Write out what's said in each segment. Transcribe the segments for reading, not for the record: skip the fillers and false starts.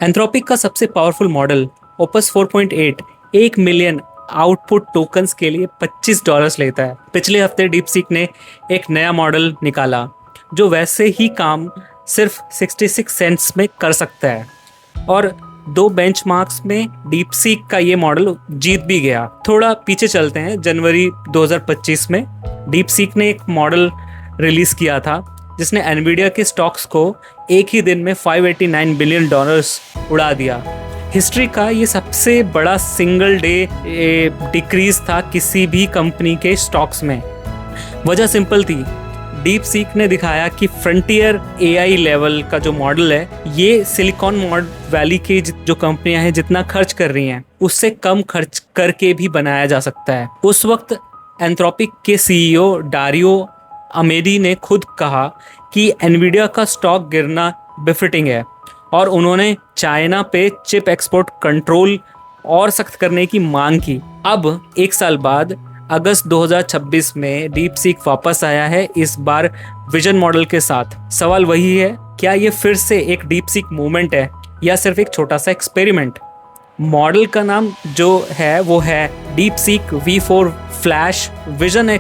Anthropic का सबसे powerful model opus 4.8 1 million output tokens के लिए $25 लेता है। पिछले हफ्ते डीपसीक ने एक नया मॉडल निकाला जो वैसे ही काम सिर्फ 66 सेंट्स में कर सकता है और 2 बेंचमार्क्स में डीपसीक का ये मॉडल जीत भी गया। थोड़ा पीछे चलते हैं, जनवरी 2025 में डीपसीक ने एक मॉडल रिलीज किया था जिसने एनवीडिया के स्टॉक्स को एक ही दिन में $589 बिलियन उड़ा दिया। हिस्ट्री का ये सबसे बड़ा सिंगल डे डिक्रीज था किसी भी कंपनी के स्टॉक्स में। वजह सिंपल थी, डीपसीक ने दिखाया कि फ्रंटियर एआई लेवल का जो मॉडल है ये सिलिकॉन वैली के जो कंपनियां हैं जितना खर्च कर रही हैं उससे कम खर्च करके भी बनाया जा सकता है। उस वक्त एंथ्रोपिक के सीईओ डारियो अमेडी ने खुद कहा कि एनवीडिया का स्टॉक गिरना बेफिटिंग है और उन्होंने चाइना पे चिप एक्सपोर्ट कंट्रोल और सख्त करने की मांग की। अब एक साल बाद अगस्त 2026 में डीपसीक वापस आया है, इस बार विजन मॉडल के साथ। सवाल वही है, क्या ये फिर से एक डीपसीक मूवमेंट है या सिर्फ एक छोटा सा एक्सपेरिमेंट? मॉडल का नाम जो है वो है DeepSeek V4 flash vision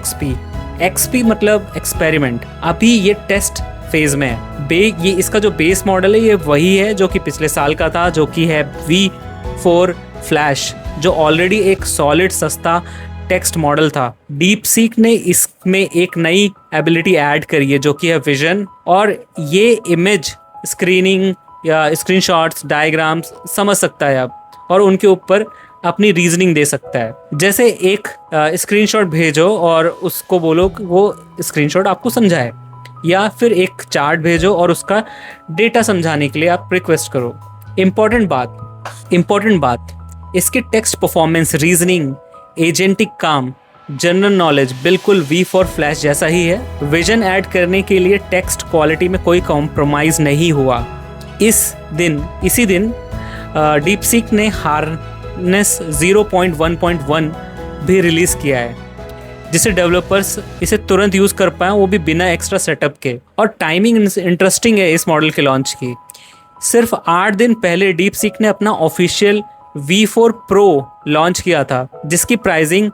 XP मतलब एक्सपेरिमेंट। अभी ये टेस्ट फेज में है। ये इसका जो बेस मॉडल है ये वही है जो कि पिछले साल का था, जो कि है V4 फ्लैश, जो ऑलरेडी एक सॉलिड सस्ता टेक्स्ट मॉडल था। डीपसीक ने इसमें एक नई एबिलिटी ऐड करी है जो कि है विजन, और ये इमेज स्क्रीनिंग या स्क्रीनशॉट्स, डायग्राम्स समझ सकता है अब और उनके ऊपर अपनी रीजनिंग दे सकता है। जैसे एक स्क्रीनशॉट भेजो और उसको बोलो कि वो स्क्रीनशॉट आपको समझाए, या फिर एक चार्ट भेजो और उसका डेटा समझाने के लिए आप रिक्वेस्ट करो। इम्पोर्टेंट बात, इसके टेक्स्ट परफॉर्मेंस, रीजनिंग, एजेंटिक काम, जनरल नॉलेज बिल्कुल V4 फ्लैश जैसा ही है। विजन ऐड करने के लिए टेक्स्ट क्वालिटी में कोई कॉम्प्रोमाइज़ नहीं हुआ। इसी दिन डीपसीक ने हार्नेस 0.1.1 भी रिलीज़ किया है जिससे डेवलपर्स इसे तुरंत यूज़ कर पाएँ, वो भी बिना एक्स्ट्रा सेटअप के। और टाइमिंग इंटरेस्टिंग है इस मॉडल के लॉन्च की। सिर्फ 8 दिन पहले डीपसीक ने अपना ऑफिशियल V4 Pro लॉन्च किया था जिसकी प्राइसिंग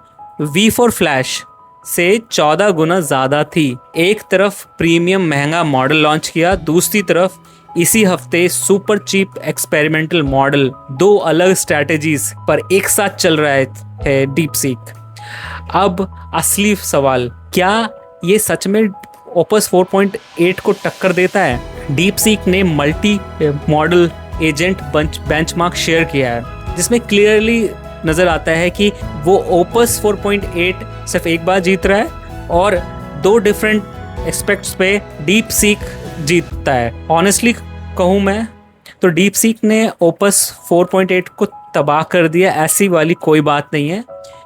V4 फ्लैश से 14 गुना ज़्यादा थी। एक तरफ प्रीमियम महंगा मॉडल लॉन्च किया, दूसरी तरफ इसी हफ्ते सुपर चीप एक्सपेरिमेंटल मॉडल। 2 अलग स्ट्रैटेजीज पर एक साथ चल रहा है डीपसीक। अब असली सवाल, क्या ये सच में ओपस 4.8 को टक्कर देता है? डीपसीक ने multi modal agent benchmark share किया है जिसमें क्लियरली नज़र आता है कि वो ओपस 4.8 सिर्फ एक बार जीत रहा है और 2 डिफरेंट एस्पेक्ट्स पे डीपसीक जीतता है। ऑनेस्टली कहूँ मैं तो डीपसीक ने ओपस 4.8 को तबाह कर दिया, ऐसी वाली कोई बात नहीं है,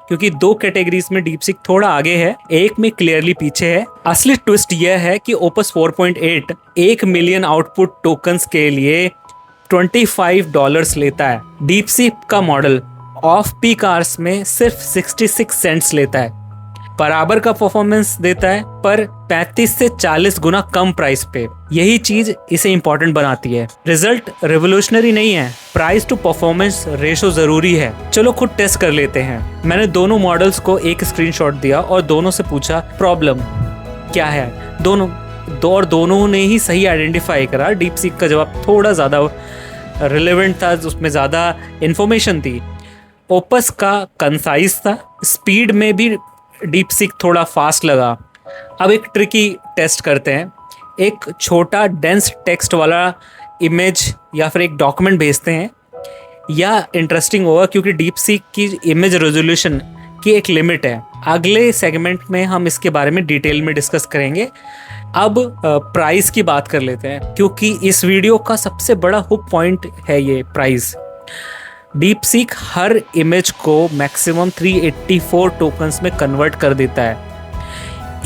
क्योंकि 2 कैटेगरीज में डीपसीक थोड़ा आगे है, एक में क्लियरली पीछे है। असली ट्विस्ट यह है कि ओपस 4.8 1 मिलियन आउटपुट टोकन्स के लिए $25 लेता है। डीपसीक का मॉडल ऑफ पीक आवर्स में सिर्फ 66 सेंट्स लेता है, बराबर का परफॉर्मेंस देता है पर 35 से 40 गुना कम प्राइस पे। यही चीज इसे इंपॉर्टेंट बनाती है। रिजल्ट रिवोल्यूशनरी नहीं है, प्राइस टू परफॉर्मेंस रेशो जरूरी है। चलो खुद टेस्ट कर लेते हैं। मैंने दोनों मॉडल्स को एक स्क्रीनशॉट दिया और दोनों से पूछा प्रॉब्लम क्या है। दोनों ने ही सही आइडेंटिफाई करा। डीपसीक का जवाब थोड़ा ज़्यादा रिलेवेंट था, उसमें ज़्यादा इन्फॉर्मेशन थी। ओपस का कंसाइज था, स्पीड में भी डीपसीक थोड़ा फास्ट लगा। अब एक ट्रिकी टेस्ट करते हैं। एक छोटा डेंस टेक्स्ट वाला इमेज या फिर एक डॉक्यूमेंट भेजते हैं, या इंटरेस्टिंग होगा क्योंकि डीपसीक की इमेज रेजोल्यूशन की एक लिमिट है। अगले सेगमेंट में हम इसके बारे में डिटेल में डिस्कस करेंगे। अब प्राइस की बात कर लेते हैं क्योंकि इस वीडियो का सबसे बड़ा हुक पॉइंट है ये प्राइस। डीपसीक हर इमेज को मैक्सिमम 384 टोकन्स में कन्वर्ट कर देता है।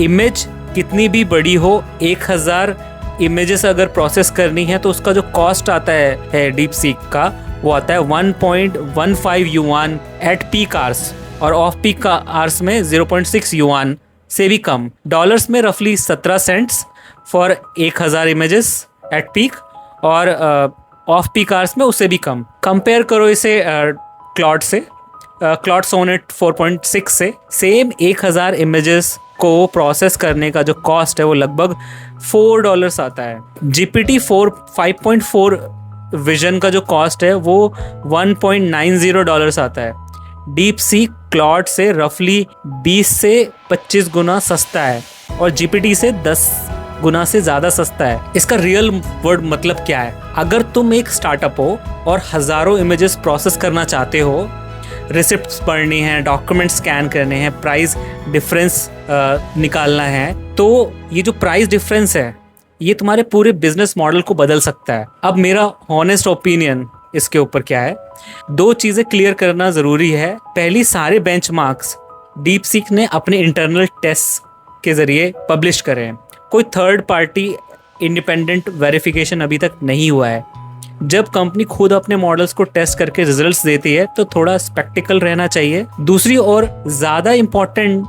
इमेज कितनी भी बड़ी हो, 1000 इमेजेस अगर प्रोसेस करनी है तो उसका जो कॉस्ट आता है डीपसीक का, वो आता है 1.15 युआन एट पीक आवर्स, और ऑफ पीक आवर्स में 0.6 युआन से भी कम। डॉलर्स में रफली 17 cents for 1000 images at peak, और ऑफ पीक आवर्स में उससे भी कम। कंपेयर करो इसे क्लॉड से, क्लॉड सोनेट 4.6 से। सेम 1000 इमेजेस को प्रोसेस करने का जो कॉस्ट है वो लगभग $4 आता है। GPT 4 5.4 विजन का जो कॉस्ट है वो $1.90 आता है। डीप सी क्लॉड से रफली 20 से 25 गुना सस्ता है और GPT से 10 गुना से ज़्यादा सस्ता है। इसका रियल वर्ड मतलब क्या है? अगर तुम एक स्टार्टअप हो और हज़ारों इमेजेस प्रोसेस करना चाहते हो, रिसिप्ट्स पढ़नी है, डॉक्यूमेंट स्कैन करने हैं, प्राइस डिफरेंस निकालना है, तो ये जो प्राइस डिफरेंस है ये तुम्हारे पूरे बिजनेस मॉडल को बदल सकता है। अब मेरा ऑनेस्ट ओपिनियन इसके ऊपर क्या है, 2 चीज़ें क्लियर करना ज़रूरी है। पहली, सारे बेंचमार्क्स डीप सीक ने अपने इंटरनल टेस्ट के ज़रिए पब्लिश करे हैं। कोई थर्ड पार्टी इंडिपेंडेंट वेरिफिकेशन अभी तक नहीं हुआ है। जब कंपनी खुद अपने मॉडल्स को टेस्ट करके रिजल्ट्स देती है तो थोड़ा स्पेक्टिकल रहना चाहिए। दूसरी और ज़्यादा इम्पोर्टेंट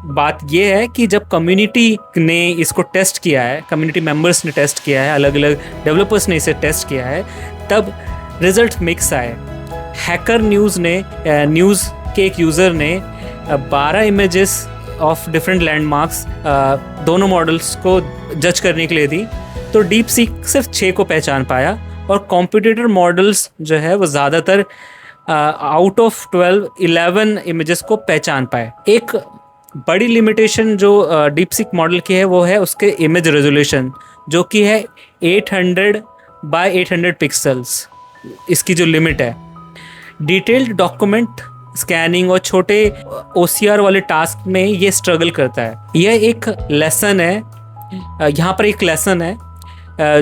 बात यह है कि जब कम्युनिटी ने इसको टेस्ट किया है, कम्युनिटी मेंबर्स ने टेस्ट किया है, अलग अलग डेवलपर्स ने इसे टेस्ट किया है, तब रिजल्ट मिक्स आए। हैकर न्यूज़ के एक यूज़र ने 12 इमेजेस ऑफ डिफरेंट लैंडमार्क्स दोनों मॉडल्स को जज करने के लिए दी, तो डीप सीक सिर्फ 6 को पहचान पाया और कॉम्पिटिटर मॉडल्स जो है वो ज़्यादातर आउट ऑफ 11 इमेजेस को पहचान पाए। एक बड़ी लिमिटेशन जो डीप सीक मॉडल की है वो है उसके इमेज रेजोल्यूशन, जो कि है 800 बाय 800 पिक्सल्स, इसकी जो लिमिट है। डिटेल्ड डॉक्यूमेंट स्कैनिंग और छोटे OCR वाले टास्क में ये स्ट्रगल करता है। यह एक लेसन है, यहाँ पर एक लेसन है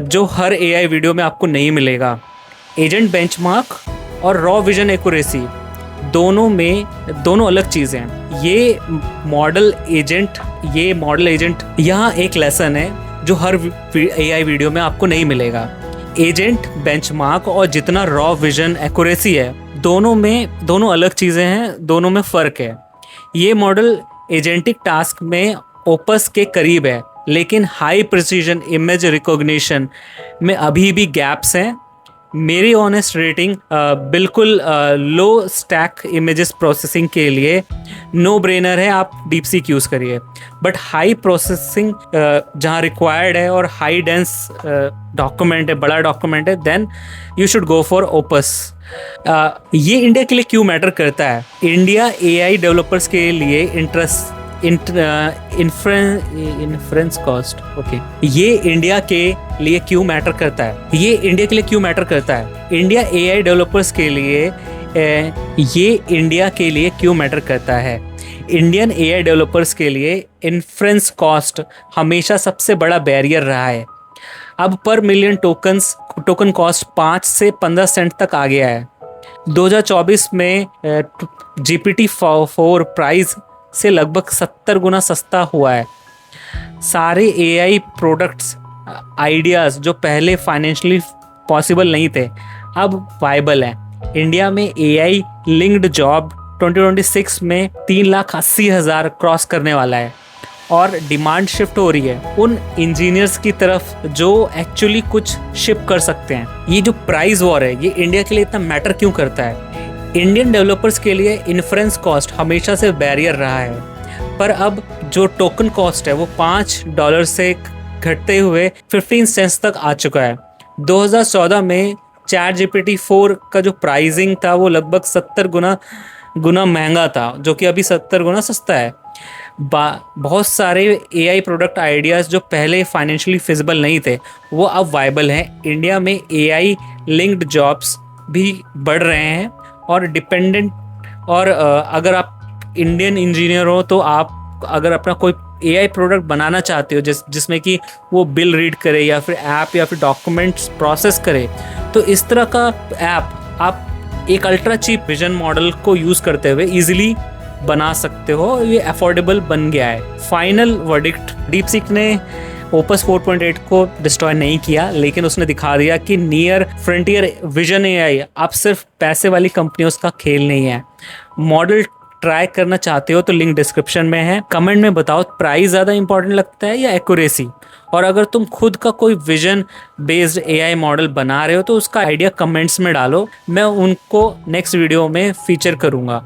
जो हर AI वीडियो में आपको नहीं मिलेगा। एजेंट बेंचमार्क और रॉ विजन एक्यूरेसी दोनों अलग चीज़ें हैं। ये मॉडल एजेंट यहाँ एक लेसन है जो हर AI वीडियो में आपको नहीं मिलेगा। एजेंट बेंचमार्क और जितना रॉ विजन एक्यूरेसी है, दोनों अलग चीज़ें हैं, दोनों में फ़र्क है। ये मॉडल एजेंटिक टास्क में ओपस के करीब है, लेकिन हाई प्रिसीजन इमेज रिकॉग्निशन में अभी भी गैप्स हैं। मेरी ऑनेस्ट रेटिंग बिल्कुल लो स्टैक इमेजेस प्रोसेसिंग के लिए नो ब्रेनर है, आप डीप सीक यूज़ करिए। बट हाई प्रोसेसिंग जहाँ रिक्वायर्ड है और हाई डेंस डॉक्यूमेंट है, बड़ा डॉक्यूमेंट है, then you should go for Opus. ये इंडिया के लिए क्यों मैटर करता है? इंडिया AI डेवलपर्स के लिए इन्फ्रेंस कॉस्ट, ओके, ये इंडिया के लिए क्यों मैटर करता है? इंडिया AI डेवलपर्स के लिए ये इंडिया के लिए क्यों मैटर करता है? इंडियन AI डेवलपर्स के लिए इन्फ्रेंस कॉस्ट हमेशा सबसे बड़ा बैरियर रहा है। अब पर मिलियन टोकन कॉस्ट 5 से 15 सेंट तक आ गया है। 2024 में GPT 4 प्राइस से लगभग 70 गुना सस्ता हुआ है। सारे AI प्रोडक्ट्स आइडियाज़ जो पहले फाइनेंशियली पॉसिबल नहीं थे, अब वाइबल हैं। इंडिया में AI लिंक्ड जॉब 2026 में 3,80,000 क्रॉस करने वाला है और डिमांड शिफ्ट हो रही है उन इंजीनियर्स की तरफ जो एक्चुअली कुछ शिप कर सकते हैं। ये जो प्राइस वॉर है, ये इंडिया के लिए इतना मैटर क्यों करता है? इंडियन डेवलपर्स के लिए इन्फ्रेंस कॉस्ट हमेशा से बैरियर रहा है, पर अब जो टोकन कॉस्ट है वो $5 से घटते हुए 15 सेंट्स तक आ चुका है। 2014 में ChatGPT 4 का जो प्राइसिंग था वो लगभग 70 गुना महंगा था, जो कि अभी 70 गुना सस्ता है। बहुत सारे AI प्रोडक्ट आइडियाज़ जो पहले फाइनेंशियली फिजिबल नहीं थे वो अब वाइबल हैं। इंडिया में AI लिंक्ड जॉब्स भी बढ़ रहे हैं और डिपेंडेंट, और अगर आप इंडियन इंजीनियर हो तो आप अगर अपना कोई AI प्रोडक्ट बनाना चाहते हो जिसमें कि वो बिल रीड करे या फिर ऐप या फिर डॉक्यूमेंट्स प्रोसेस करे, तो इस तरह का ऐप आप एक अल्ट्रा चीप विजन मॉडल को यूज़ करते हुए ईजिली बना सकते हो। ये अफोर्डेबल बन गया है। फाइनल वर्डिक्ट, डीप सीक ने ओपस 4.8 को डिस्ट्रॉय नहीं किया, लेकिन उसने दिखा दिया कि नियर फ्रंटियर विजन AI अब सिर्फ पैसे वाली कंपनियों का खेल नहीं है। मॉडल ट्राई करना चाहते हो तो लिंक डिस्क्रिप्शन में है। कमेंट में बताओ प्राइस ज़्यादा इंपॉर्टेंट लगता है या एक्यूरेसी। और अगर तुम खुद का कोई विजन बेस्ड एआई मॉडल बना रहे हो तो उसका आइडिया कमेंट्स में डालो, मैं उनको नेक्स्ट वीडियो में फीचर करूँगा।